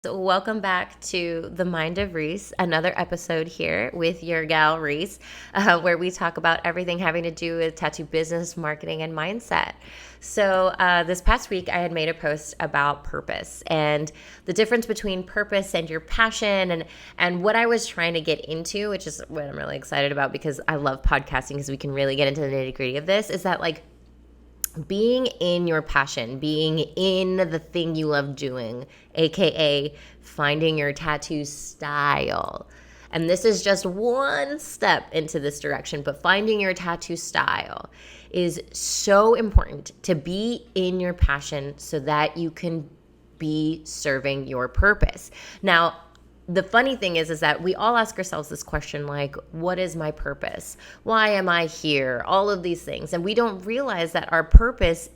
So welcome back to The Mind of Reese, another episode here with your gal Reese, where we talk about everything having to do with tattoo business, marketing, and mindset. So this past week, I had made a post about purpose and the difference between purpose and your passion, and what I was trying to get into, which is what I'm really excited about because I love podcasting because we can really get into the nitty gritty of this. Is that like being in your passion, being in the thing you love doing, aka finding your tattoo style. And this is just one step into this direction, but finding your tattoo style is so important to be in your passion so that you can be serving your purpose. Now, the funny thing is that we all ask ourselves this question, like, what is my purpose? Why am I here? All of these things. And we don't realize that our purpose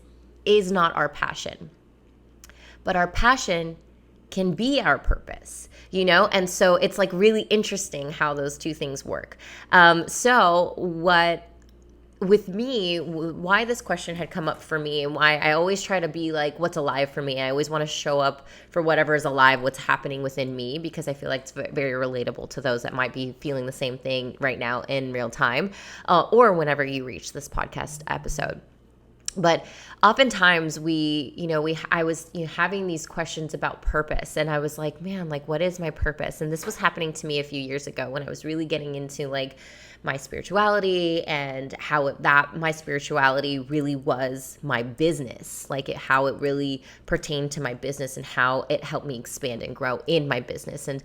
is not our passion, but our passion can be our purpose, you know? And so it's like really interesting how those two things work. With me, why this question had come up for me and why I always try to be like, what's alive for me? I always want to show up for whatever is alive, what's happening within me, because I feel like it's very relatable to those that might be feeling the same thing right now in real time, or whenever you reach this podcast episode. But oftentimes I was having these questions about purpose, and I was like, man, like, what is my purpose? And this was happening to me a few years ago when I was really getting into like my spirituality and how my spirituality really was my business, how it really pertained to my business and how it helped me expand and grow in my business. And,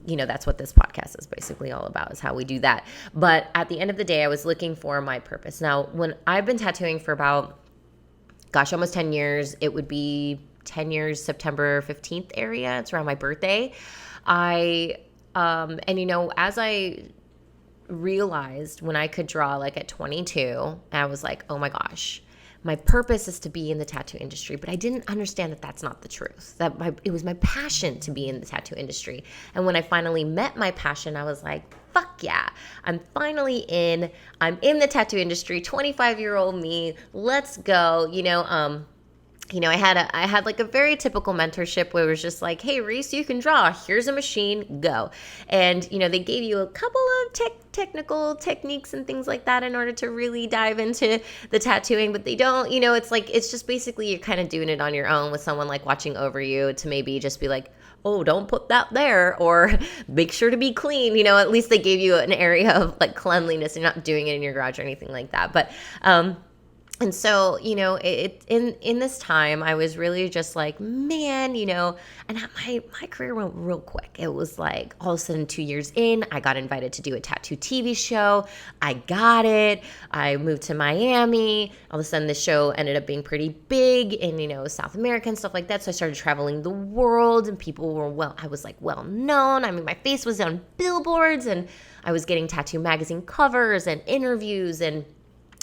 that's what this podcast is basically all about, is how we do that. But at the end of the day, I was looking for my purpose. Now, when I've been tattooing for about, almost 10 years, it would be 10 years, September 15th area. It's around my birthday. As I realized when I could draw like at 22, I was like, oh my gosh, my purpose is to be in the tattoo industry. But I didn't understand that that's not the truth, it was my passion to be in the tattoo industry. And when I finally met my passion, I was like, fuck yeah, I'm finally I'm in the tattoo industry, 25-year-old me, let's go. I had like a very typical mentorship where it was just like, hey, Reese, you can draw. Here's a machine, go. And, they gave you a couple of technical techniques and things like that in order to really dive into the tattooing, but they don't, it's just basically you're kind of doing it on your own with someone like watching over you to maybe just be like, oh, don't put that there, or make sure to be clean. At least they gave you an area of like cleanliness. You're not doing it in your garage or anything like that. But, and so, in this time, I was really just like, man, and my career went real quick. It was like all of a sudden 2 years in, I got invited to do a tattoo TV show. I got it. I moved to Miami. All of a sudden, the show ended up being pretty big in, South America and stuff like that. So I started traveling the world, and people were I was like well known. I mean, my face was on billboards, and I was getting tattoo magazine covers and interviews and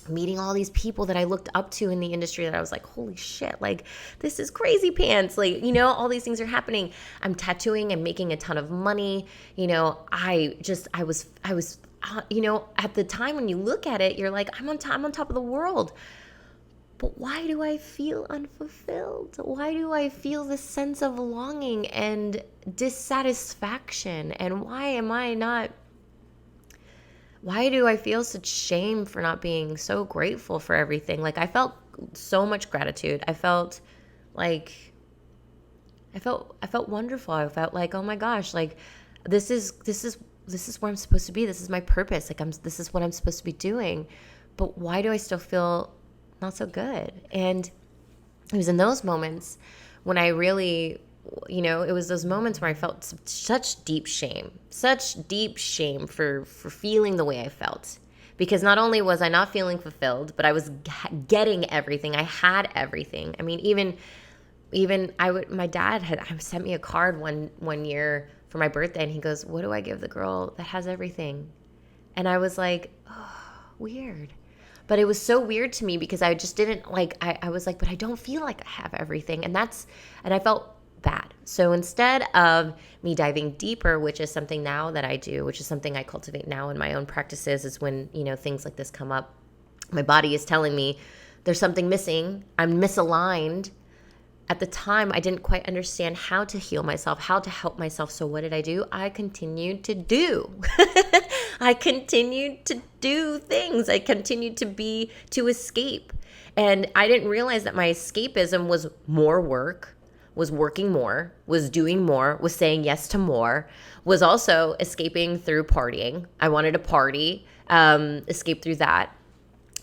meeting all these people that I looked up to in the industry that I was like, holy shit, like, this is crazy pants. Like, all these things are happening. I'm tattooing and making a ton of money. I was, at the time when you look at it, you're like, I'm on top of the world. But why do I feel unfulfilled? Why do I feel this sense of longing and dissatisfaction? And why do I feel such shame for not being so grateful for everything? Like, I felt so much gratitude. I felt wonderful. I felt like, oh my gosh, like this is where I'm supposed to be. This is my purpose. Like this is what I'm supposed to be doing. But why do I still feel not so good? And it was in those moments when I really, it was those moments where I felt such deep shame for feeling the way I felt. Because not only was I not feeling fulfilled, but I was getting everything. I had everything. I mean, my dad had sent me a card one year for my birthday, and he goes, what do I give the girl that has everything? And I was like, oh, weird. But it was so weird to me because I just didn't I was like, but I don't feel like I have everything. And I felt bad. So instead of me diving deeper, which is something now that I do, which is something I cultivate now in my own practices, is when, things like this come up, my body is telling me there's something missing. I'm misaligned. At the time, I didn't quite understand how to heal myself, how to help myself. So what did I do? I continued to do. I continued to do things. I continued to escape. And I didn't realize that my escapism was more work, was working more, was doing more, was saying yes to more, was also escaping through partying. I wanted to party, escape through that.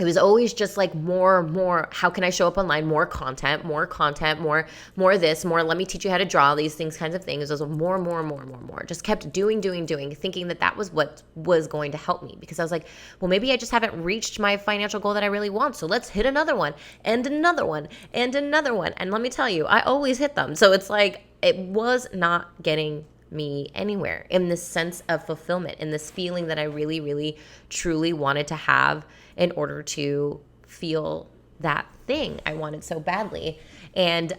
It was always just like more, how can I show up online? More content, more this, more, let me teach you how to draw, these things, kinds of things. It was more. Just kept doing, thinking that was what was going to help me, because I was like, well, maybe I just haven't reached my financial goal that I really want. So let's hit another one and another one and another one. And let me tell you, I always hit them. So it's like, it was not getting me anywhere in this sense of fulfillment, in this feeling that I really, really, truly wanted to have in order to feel that thing I wanted so badly. And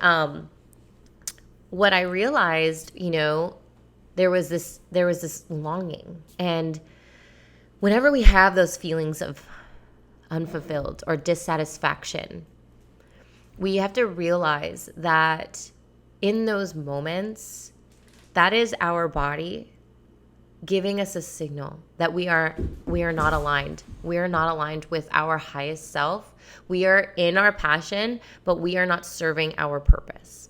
what I realized, there was this longing. And whenever we have those feelings of unfulfilled or dissatisfaction, we have to realize that in those moments, that is our body giving us a signal that we are not aligned. We are not aligned with our highest self. We are in our passion, but we are not serving our purpose.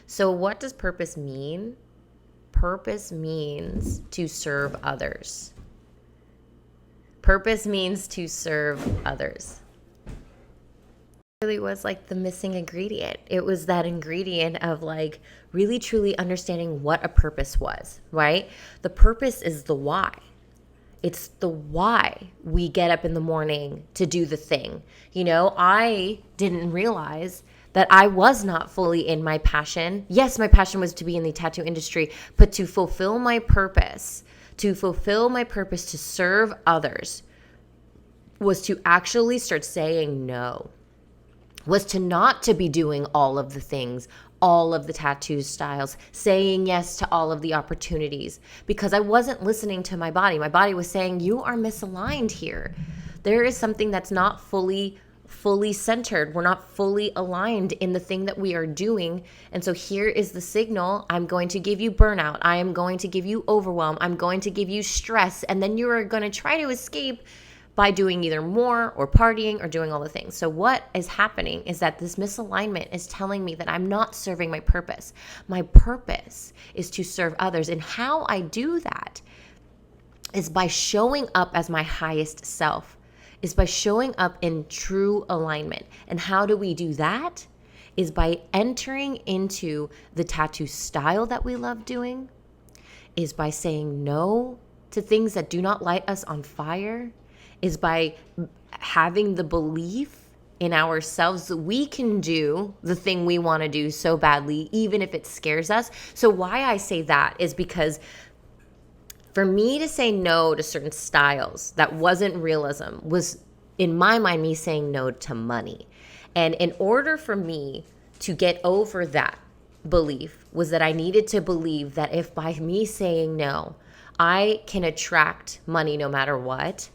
So what does purpose mean? Purpose means to serve others. Purpose means to serve others. Really was like the missing ingredient. It was that ingredient of like really truly understanding what a purpose was, right? The purpose is the why. It's the why we get up in the morning to do the thing. I didn't realize that I was not fully in my passion. Yes, my passion was to be in the tattoo industry, but to fulfill my purpose, to serve others, was to actually start saying no. Was to not to be doing all of the things, all of the tattoo styles, saying yes to all of the opportunities, because I wasn't listening to my body. My body was saying, you are misaligned here. There is something that's not fully centered. We're not fully aligned in the thing that we are doing. And so here is the signal. I'm going to give you burnout. I am going to give you overwhelm. I'm going to give you stress. And then you are going to try to escape by doing either more or partying or doing all the things. So what is happening is that this misalignment is telling me that I'm not serving my purpose. My purpose is to serve others. And how I do that is by showing up as my highest self, is by showing up in true alignment. And how do we do that? Is by entering into the tattoo style that we love doing, is by saying no to things that do not light us on fire, is by having the belief in ourselves that we can do the thing we want to do so badly, even if it scares us. So why I say that is because for me to say no to certain styles that wasn't realism was, in my mind, me saying no to money. And in order for me to get over that belief was that I needed to believe that if by me saying no, I can attract money no matter what,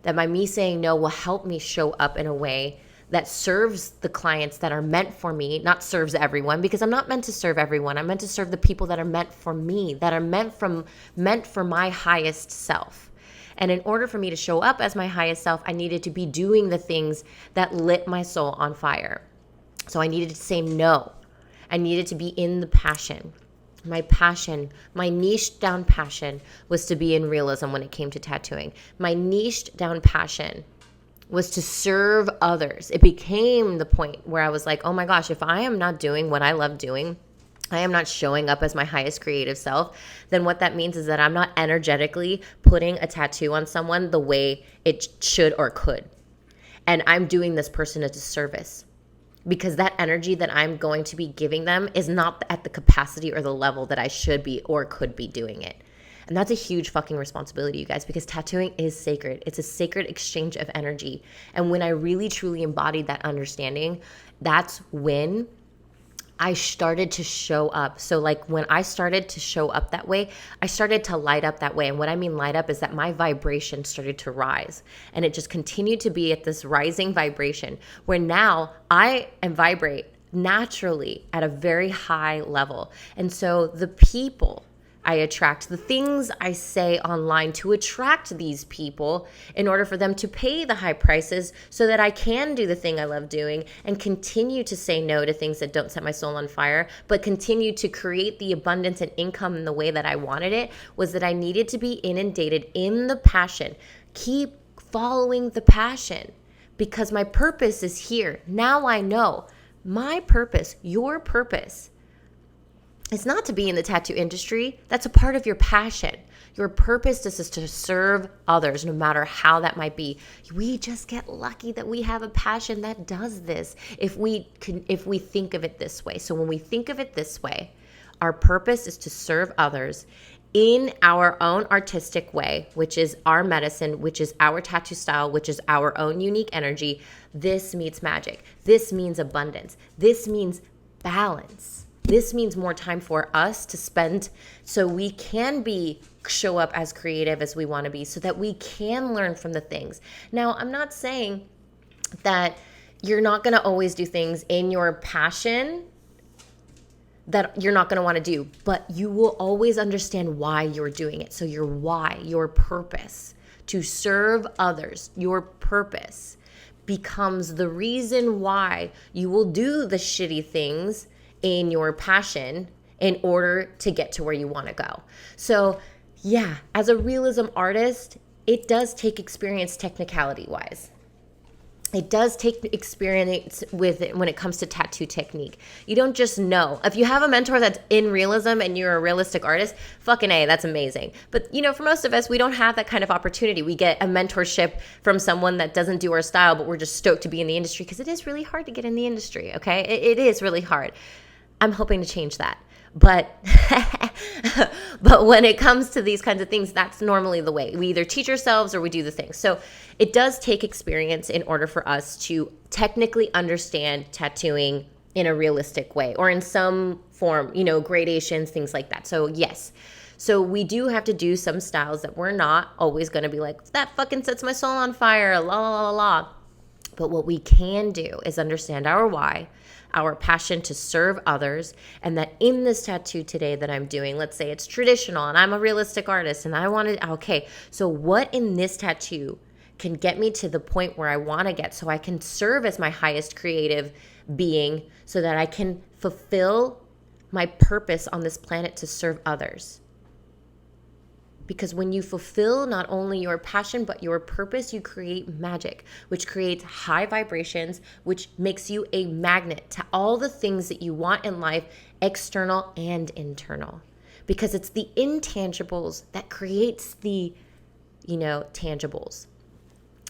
that by me saying no will help me show up in a way that serves the clients that are meant for me, not serves everyone, because I'm not meant to serve everyone. I'm meant to serve the people that are meant for me, that are meant for my highest self. And in order for me to show up as my highest self, I needed to be doing the things that lit my soul on fire. So I needed to say no. I needed to be in the passion. My passion, my niched down passion was to be in realism when it came to tattooing. My niched down passion was to serve others. It became the point where I was like, oh my gosh, if I am not doing what I love doing, I am not showing up as my highest creative self, then what that means is that I'm not energetically putting a tattoo on someone the way it should or could. And I'm doing this person a disservice, because that energy that I'm going to be giving them is not at the capacity or the level that I should be or could be doing it. And that's a huge fucking responsibility, you guys, because tattooing is sacred. It's a sacred exchange of energy. And when I really, truly embodied that understanding, that's when I started to show up. So like when I started to show up that way, I started to light up that way. And what I mean light up is that my vibration started to rise. And it just continued to be at this rising vibration where now I am naturally at a very high level. And so the people I attract, the things I say online to attract these people in order for them to pay the high prices so that I can do the thing I love doing and continue to say no to things that don't set my soul on fire, but continue to create the abundance and income in the way that I wanted it, was that I needed to be inundated in the passion. Keep following the passion, because my purpose is here. Now I know my purpose, your purpose, it's not to be in the tattoo industry. That's a part of your passion. Your purpose is to serve others, no matter how that might be. We just get lucky that we have a passion that does this if we think of it this way. So when we think of it this way, our purpose is to serve others in our own artistic way, which is our medicine, which is our tattoo style, which is our own unique energy. This meets magic. This means abundance. This means balance. This means more time for us to spend so we can show up as creative as we want to be, so that we can learn from the things. Now, I'm not saying that you're not going to always do things in your passion that you're not going to want to do, but you will always understand why you're doing it. So your why, your purpose to serve others, your purpose becomes the reason why you will do the shitty things in your passion in order to get to where you want to go. So yeah, as a realism artist, it does take experience technicality wise. It does take experience with it when it comes to tattoo technique. You don't just know. If you have a mentor that's in realism and you're a realistic artist, fucking A, that's amazing. But for most of us, we don't have that kind of opportunity. We get a mentorship from someone that doesn't do our style, but we're just stoked to be in the industry, because it is really hard to get in the industry, okay? It is really hard. I'm hoping to change that. But but when it comes to these kinds of things, that's normally the way. We either teach ourselves or we do the thing. So it does take experience in order for us to technically understand tattooing in a realistic way, or in some form, gradations, things like that. So yes. So we do have to do some styles that we're not always going to be like, that fucking sets my soul on fire, la la la la. But what we can do is understand our why, our passion to serve others, and that in this tattoo today that I'm doing, let's say it's traditional and I'm a realistic artist and I want to, okay, so what in this tattoo can get me to the point where I want to get, so I can serve as my highest creative being, so that I can fulfill my purpose on this planet to serve others. Because when you fulfill not only your passion, but your purpose, you create magic, which creates high vibrations, which makes you a magnet to all the things that you want in life, external and internal. Because it's the intangibles that creates the, tangibles.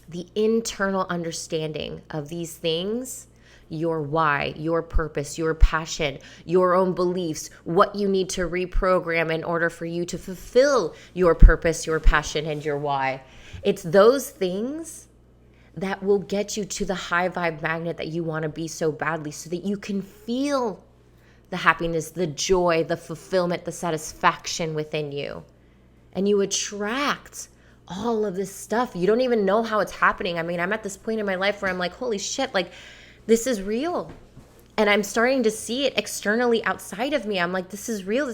The internal understanding of these things, your why, your purpose, your passion, your own beliefs, what you need to reprogram in order for you to fulfill your purpose, your passion, and your why. It's those things that will get you to the high vibe magnet that you want to be so badly, so that you can feel the happiness, the joy, the fulfillment, the satisfaction within you. And you attract all of this stuff. You don't even know how it's happening. I mean, I'm at this point in my life where I'm like, holy shit, like, this is real. And I'm starting to see it externally outside of me. I'm like, this is real.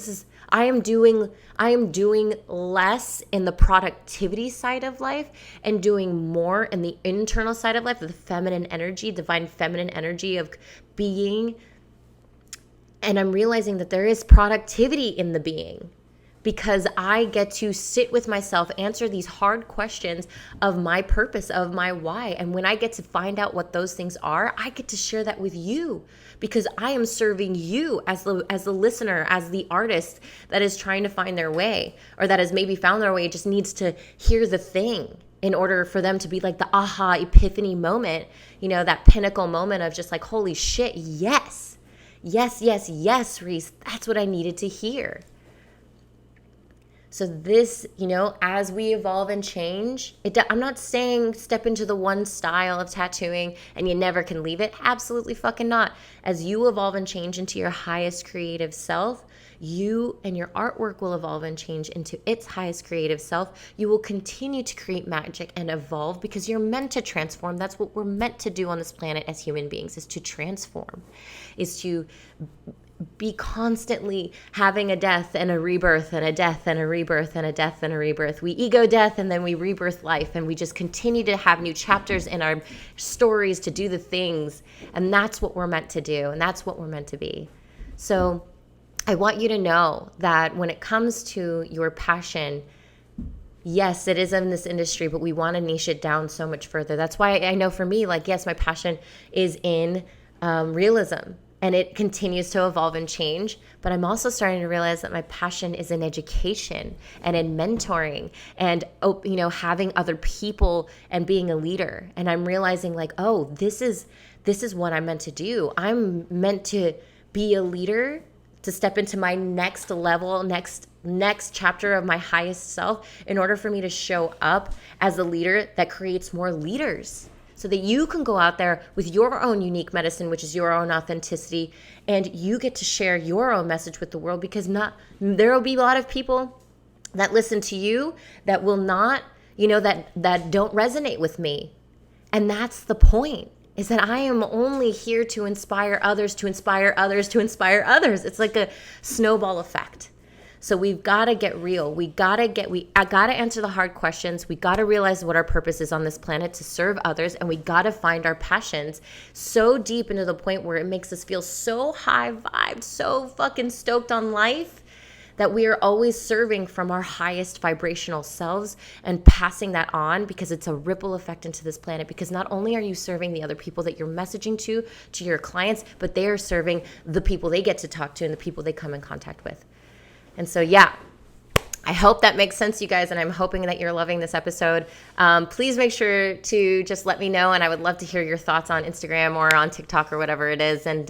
I am doing less in the productivity side of life and doing more in the internal side of life, the feminine energy, divine feminine energy of being. And I'm realizing that there is productivity in the being, because I get to sit with myself, answer these hard questions of my purpose, of my why. And when I get to find out what those things are, I get to share that with you, because I am serving you as the listener, as the artist that is trying to find their way, or that has maybe found their way, just needs to hear the thing in order for them to be like the aha epiphany moment, that pinnacle moment of just like, holy shit, yes, Reese, that's what I needed to hear. So this, as we evolve and change, I'm not saying step into the one style of tattooing and you never can leave it. Absolutely fucking not. As you evolve and change into your highest creative self, you and your artwork will evolve and change into its highest creative self. You will continue to create magic and evolve because you're meant to transform. That's what we're meant to do on this planet as human beings, is to transform, is to be constantly having a death and a rebirth and a death and a rebirth and a death and a rebirth. We ego death and then we rebirth life, and we just continue to have new chapters in our stories to do the things. And that's what we're meant to do, and that's what we're meant to be. So I want you to know that when it comes to your passion, yes, it is in this industry, but we want to niche it down so much further. That's why I know for me, like, yes, my passion is in realism. And it continues to evolve and change. But I'm also starting to realize that my passion is in education and in mentoring and, having other people and being a leader. And I'm realizing, like, oh, this is what I'm meant to do. I'm meant to be a leader, to step into my next level, next chapter of my highest self, in order for me to show up as a leader that creates more leaders. So that you can go out there with your own unique medicine, which is your own authenticity, and you get to share your own message with the world, because there will be a lot of people that listen to you that will not, that don't resonate with me. And that's the point, is that I am only here to inspire others, to inspire others, to inspire others. It's like a snowball effect. So we've got to get real. I got to answer the hard questions. We got to realize what our purpose is on this planet, to serve others. And we got to find our passions so deep into the point where it makes us feel so high vibed, so fucking stoked on life, that we are always serving from our highest vibrational selves and passing that on, because it's a ripple effect into this planet. Because not only are you serving the other people that you're messaging to your clients, but they are serving the people they get to talk to and the people they come in contact with. And so, yeah, I hope that makes sense, you guys, and I'm hoping that you're loving this episode. Please make sure to just let me know, and I would love to hear your thoughts on Instagram or on TikTok or whatever it is. And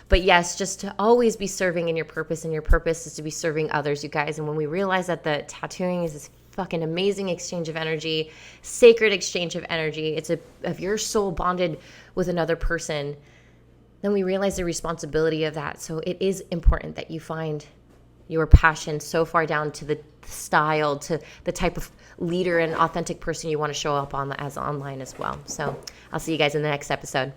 but yes, just to always be serving in your purpose, and your purpose is to be serving others, you guys. And when we realize that the tattooing is this fucking amazing exchange of energy, sacred exchange of energy, it's of your soul bonded with another person, then we realize the responsibility of that. So it is important that you find your passion so far down to the style, to the type of leader and authentic person you want to show up on as online as well. So I'll see you guys in the next episode.